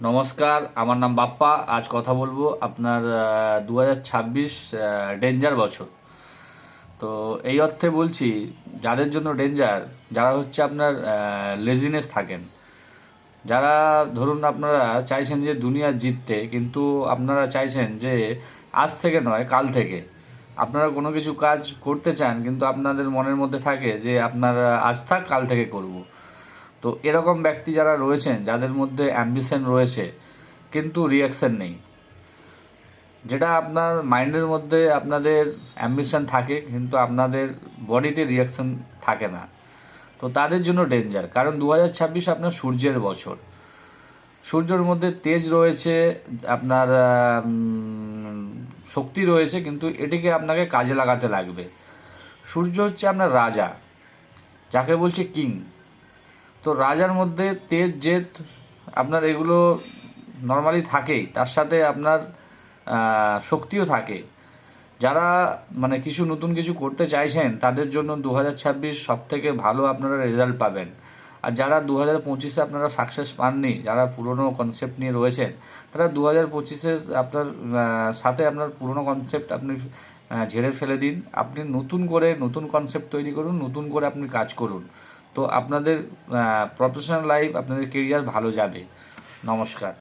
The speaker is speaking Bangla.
নমস্কার, আমার নাম বাপ্পা। আজ কথা বলবো আপনার 2026 ডেঞ্জার বছর। তো এই অর্থে বলছি, যাদের জন্য ডেঞ্জার, যারা হচ্ছে আপনার লেজিনেস থাকেন, যারা ধরুন আপনারা চাইছেন যে দুনিয়া জিততে, কিন্তু আপনারা চাইছেন যে আজ থেকে নয় কাল থেকে আপনারা কোনো কিছু কাজ করতে চান, কিন্তু আপনাদের মনের মধ্যে থাকে যে আপনারা আজ থাক কাল থেকে করব। তো এরকম ব্যক্তি যারা রয়েছেন, যাদের মধ্যে অ্যাম্বিশন রয়েছে কিন্তু রিয়াকশন নেই, যেটা আপনার মাইন্ডের মধ্যে আপনাদের অ্যাম্বিশন থাকে কিন্তু আপনাদের বডিতে রিয়াকশন থাকে না, তো তাদের জন্য ডেঞ্জার। কারণ 2026 আপনার সূর্যের বছর। সূর্যের মধ্যে তেজ রয়েছে, আপনার শক্তি রয়েছে, কিন্তু এটিকে আপনাকে কাজে লাগাতে লাগবে। সূর্য হচ্ছে আপনার রাজা, যাকে বলছে কিং। তো রাজার মধ্যে তেজ জেদ আপনার এগুলো নর্মালি থাকেই, তার সাথে আপনার শক্তিও থাকে। যারা মানে নতুন কিছু করতে চাইছেন, তাদের জন্য 2026 সব থেকে ভালো আপনারা রেজাল্ট পাবেন। আর যারা 2025-এ আপনারা সাকসেস পাননি, যারা পুরনো কনসেপ্ট নিয়ে রয়েছেন, তারা 2025-এ আপনার সাথে আপনার পুরনো কনসেপ্ট আপনি ঝেড়ে ফেলে দিন। আপনি নতুন করে নতুন কনসেপ্ট তৈরি করুন, নতুন করে আপনি কাজ করুন। তো আপনাদের প্রফেশনাল লাইফ, আপনাদের কেরিয়ার ভালো যাবে। নমস্কার।